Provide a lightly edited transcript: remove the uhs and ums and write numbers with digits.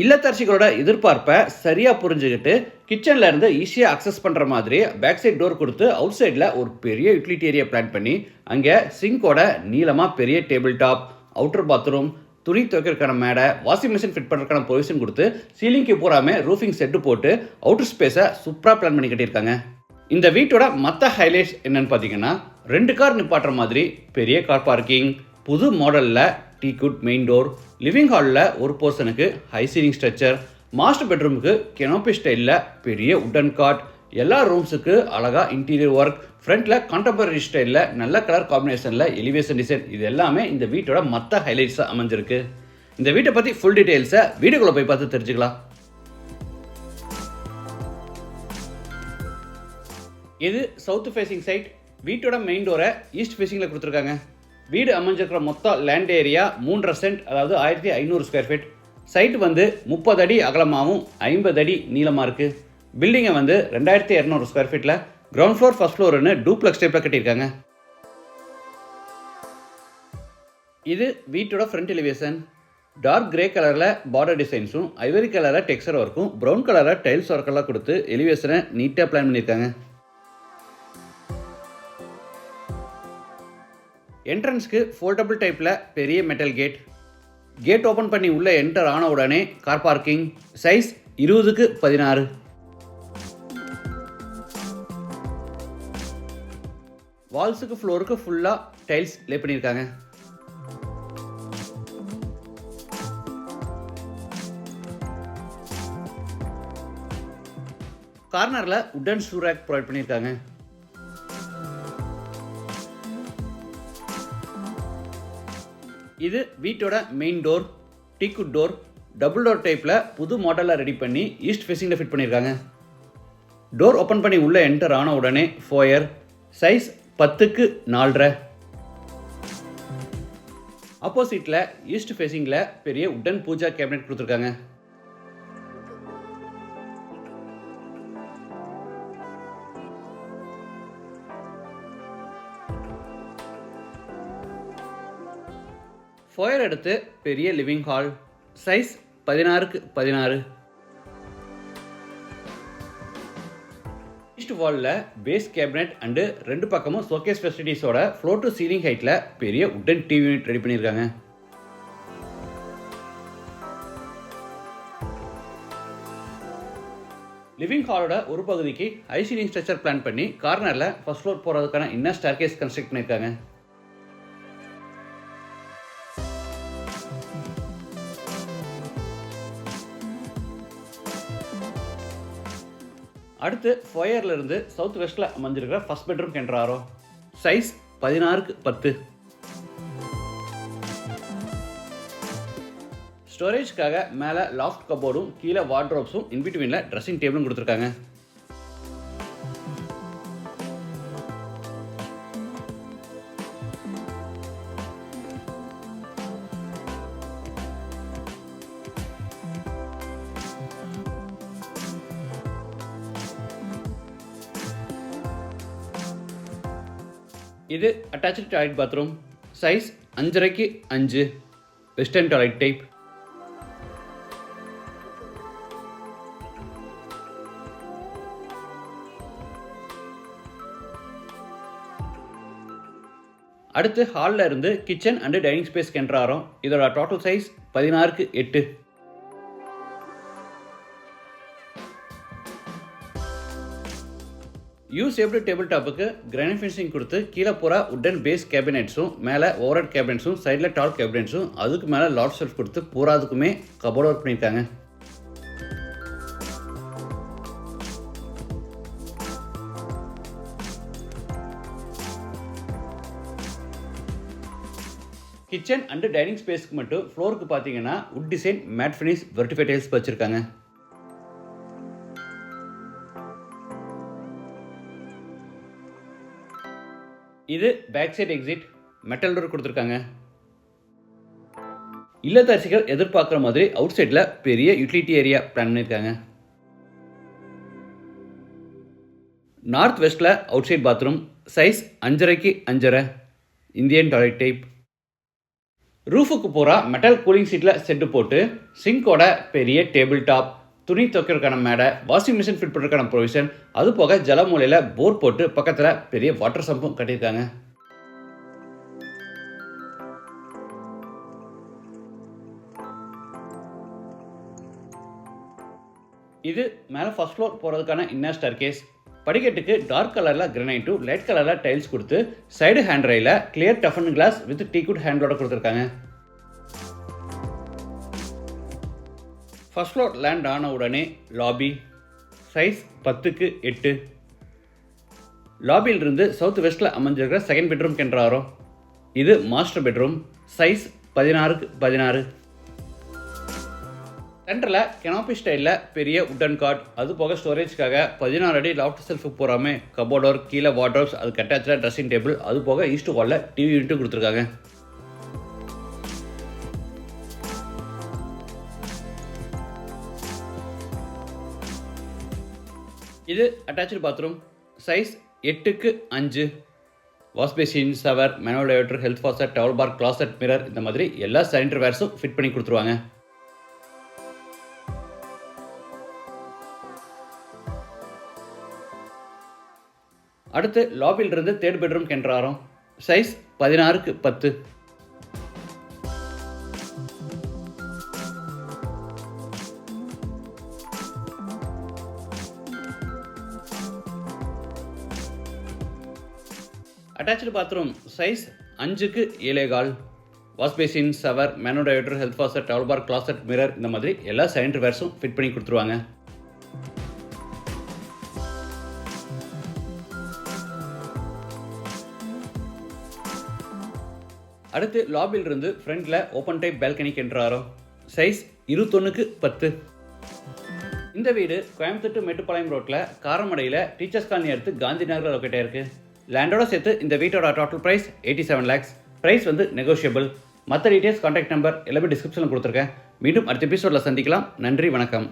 இல்லத்தரசிகளோட எதிர்பார்ப்பை சரியாக புரிஞ்சுக்கிட்டு கிச்சனில் இருந்து ஈஸியாக அக்சஸ் பண்ணுற மாதிரி பேக் சைட் டோர் கொடுத்து அவுட் சைடில் ஒரு பெரிய யூட்டிலிட்டி ஏரியா பிளான் பண்ணி அங்கே சிங்கோட நீளமாக பெரிய டேபிள் டாப், அவுட்டர் பாத்ரூம், துணி துவைக்கிறதுக்கான மேடை, வாஷிங் மிஷின் ஃபிட் பண்ணுறதுக்கான பொசிஷன் கொடுத்து சீலிங்க்கு பூராமே ரூஃபிங் செட்டு போட்டு அவுட்டர் ஸ்பேஸை சூப்பராக பிளான் பண்ணி கட்டியிருக்காங்க. இந்த வீட்டோட மற்ற ஹைலைட்ஸ் என்னென்னு பார்த்தீங்கன்னா, 2 கார் நிப்பாட்டுற மாதிரி பெரிய கார் பார்க்கிங், புது மாடலில் டீக்குட் மெயின் டோர், லிவிங் ஹாலில் ஒரு போர்ஷனுக்கு ஹை சீலிங் ஸ்ட்ரக்சர், மாஸ்டர் பெட்ரூமுக்கு கெனோபி ஸ்டைலில் பெரிய உட்டன் காட், எல்லா ரூம்ஸுக்கு அழகாக இன்டீரியர் ஒர்க், ஃப்ரண்ட்டில் கான்டெம்பரரி ஸ்டைலில் நல்ல கலர் காம்பினேஷனில் எலிவேஷன் டிசைன், இது எல்லாமே இந்த வீட்டோட மற்ற ஹைலைட்ஸாக அமைஞ்சிருக்கு. இந்த வீட்டை பற்றி ஃபுல் டீட்டெயில்ஸை வீடியோக்குள்ளே போய் பார்த்து தெரிஞ்சுக்கலாம். இது சவுத் ஃபேசிங் சைட். வீட்டோட மெயின் டோரை ஈஸ்ட் ஃபேசிங்கில் கொடுத்துருக்காங்க. வீடு அமைஞ்சிருக்கிற மொத்தம் லேண்ட் ஏரியா 3.5 சென்ட், அதாவது 1500 ஸ்கொயர் ஃபீட். சைட் 30 அடி அகலமாகவும் 50 அடி நீளமாக இருக்குது. பில்டிங்கை 2200 ஸ்கொயர் ஃபீட்டில் கிரவுண்ட் ஃப்ளோர் ஃபர்ஸ்ட் ஃப்ளோர்னு டூப்ளெக்ஸ் டைப்பில் கட்டியிருக்காங்க. இது வீட்டோட ஃப்ரண்ட் எலிவேஷன். டார்க் கிரே கலரில் பார்டர் டிசைன்ஸும், ஐவரி கலரில் டெக்ஸ்சர் ஒர்க்கும், ப்ரௌன் கலரில் டைல்ஸ் ஒர்க்கெல்லாம் கொடுத்து எலிவேஷனை நீட்டாக பிளான் பண்ணியிருக்காங்க. என்ட்ரன்ஸ்க்கு ஃபோல்டபுள் டைப்பில் பெரிய மெட்டல் கேட் ஓப்பன் பண்ணி உள்ளே என்டர் ஆன உடனே கார் பார்க்கிங். Size 20x16. வால்ஸுக்கு ஃப்ளோருக்கு ஃபுல்லாக டைல்ஸ் லே பண்ணியிருக்காங்க. கார்னரில் உட்டன் ஷூ ரேக் ப்ரொவைட் பண்ணியிருக்காங்க. இது வீட்டோட main door. Teakwood door, double door டைப்பில் புது மாடலில் ரெடி பண்ணி ஈஸ்ட் ஃபேசிங்கில் ஃபிட் பண்ணியிருக்காங்க. டோர் ஓப்பன் பண்ணி உள்ளே என்டர் ஆன உடனே ஃபோயர். Size 10x4.5. ஆப்போசிட்டில் ஈஸ்ட் ஃபேசிங்கில் பெரிய உட்டன் பூஜா கேபினெட் கொடுத்துருக்காங்க. ஃபோயர் எடுத்து பெரிய living hall. Size 16x16. East வாலில் பேஸ் கேபினெட் அண்டு 2 பக்கமும் ஷோகேஸ் ஃபெசிலிட்டிஸோட ஃப்ளோர் டு சீலிங் ஹைட்டில் பெரிய உட்டன் டிவி யூனிட் ரெடி பண்ணியிருக்காங்க. லிவிங் ஹாலோட ஒரு பகுதிக்கு ஹை சீலிங் ஸ்ட்ரக்சர் பிளான் பண்ணி கார்னரில் ஃபர்ஸ்ட் ஃப்ளோர் போகிறதுக்கான இன்னர் ஸ்டேர்கேஸ் கன்ஸ்ட்ரக்ட் பண்ணியிருக்காங்க. அடுத்து ஃபோயரில் இருந்து சவுத் வெஸ்ட்டில் அமைஞ்சிருக்கிற ஃபர்ஸ்ட் பெட்ரூம் கென்றாரோ. Size 16x10. ஸ்டோரேஜ்க்காக மேலே லாஃப்ட் கபோர்டும் கீழே வார்ட்ரோப்ஸும் இன்பிட்வீனில் ட்ரெஸ்ஸிங் டேபிளும் கொடுத்துருக்காங்க. இது attach toilet bathroom. Size 5.5x5. Western toilet type. அடுத்து ஹாலில் இருந்து கிச்சன் அண்டு டைனிங் ஸ்பேஸ் கென்றாரோம். இதோட total size 16x8. U shaped table டாப்புக்கு கிரானைட் ஃபினிஷிங் கொடுத்து கீழே பூரா உட்டன் பேஸ் கேபினெட்ஸும், மேலே ஓவர்ஹெட் கேபினெட்ஸும், சைடில் டால் கேபினெட்ஸும், அதுக்கு மேலே லாட் ஷெல்ஃப் கொடுத்து பூராதுக்குமே கபோர்டு ஒர்க் பண்ணியிருக்காங்க. கிச்சன் அண்டு டைனிங் ஸ்பேஸ்க்கு மட்டும் ஃப்ளோருக்கு பார்த்தீங்கன்னா உட் டிசைன் மேட் ஃபினிஷ் வெர்டிஃபை டைல்ஸ் வச்சுருக்காங்க. இது back side exit. Metal door கொடுத்துருக்காங்க. இல்லத்தரசிகள் எதிர்பார்க்குற மாதிரி அவுட் சைடில் பெரிய யூட்டிலிட்டி ஏரியா பிளான் பண்ணியிருக்காங்க. நார்த் வெஸ்ட்டில் outside bathroom. Size 5.5x5. Indian toilet type. ரூஃபுக்கு பூரா மெட்டல் கூலிங் சீட்டில் செட்டு போட்டு சிங்கோட பெரிய டேபிள் டாப், துணி துவைக்கிறதுக்கான மேடை, வாஷிங் மிஷின் ஃபிட் பண்ணுறதுக்கான ப்ரொவிஷன், அது போக ஜலமூலையில் போர் போட்டு பக்கத்தில் பெரிய வாட்டர் சம்பும் கட்டியிருக்காங்க. இது மேலே ஃபர்ஸ்ட் ஃப்ளோர் போகிறதுக்கான இன்னர் ஸ்டேர்கேஸ். படிக்கட்டுக்கு டார்க் கலரில் கிரனைட்டும் லைட் கலரில் டைல்ஸ் கொடுத்து சைடு ஹேண்ட் ரயில கிளியர் டஃபன் கிளாஸ் வித் டீக்குட் ஹேண்டலோட கொடுத்துருக்காங்க. ஃபர்ஸ்ட் ஃப்ளோர் லேண்ட் ஆன உடனே லாபி, சைஸ் 10x8. லாபியிலிருந்து சவுத் வெஸ்ட்டில் அமைஞ்சிருக்கிற செகண்ட் பெட்ரூம் கென்றாரோ. இது மாஸ்டர் பெட்ரூம், சைஸ் 16x16. சென்டரில் கெனாப்பி ஸ்டைலில் பெரிய உட்டன் கார்ட், அது போக ஸ்டோரேஜ்க்காக 16 அடி லாஃப்ட் செல்ஃபுக்கு போகாமல் கபோர்டோர், கீழே வார்ட்ரோப்ஸ், அதுக்கு அட்டாச்சில் ட்ரெஸ்ஸிங் டேபிள், அது போக ஈஸ்ட் வாலில் டிவி யூனிட்டும் கொடுத்துருக்காங்க. இது attach bathroom, size 8x5. Wash basin, shower, manual diverter, health faucet, towel bar, closet, mirror, இந்த மாதிரி எல்லா சானிட்டரி வேர்ஸும் ஃபிட் பண்ணி கொடுத்துருவாங்க. அடுத்து லாபியிலிருந்து தேர்ட் பெட்ரூம் கென்றாரோம், size 16x10. Attach bathroom, size 5x7.25. Wash basin, shower, manual diverter, health faucet, towel bar, closet, mirror, இந்த மாதிரி எல்லா சானிட்டரி வேர்ஸும் ஃபிட் பண்ணி கொடுத்துருவாங்க. அடுத்து லாபியிலிருந்து ஃப்ரண்டில் ஓப்பன் டைப் பால்கனி கென்றாரோ, சைஸ் 21x10. இந்த வீடு கோயம்புத்தூர் டு மேட்டுப்பாளையம் ரோட்டில் காரமடையில் டீச்சர்ஸ் காலனி அடுத்து காந்தி நகரில் லொக்கேட் ஆயிருக்கு. லேண்டோட சேர்த்து இந்த வீட்டோட total price 87 lakhs. Price negotiable. மற்ற டீட்டெயில்ஸ், கான்டாக்ட் நம்பர் எல்லாமே டிஸ்கிரிப்ஷனில் கொடுத்துருக்கேன். மீண்டும் அடுத்த எபிசோடில் சந்திக்கலாம். நன்றி, வணக்கம்.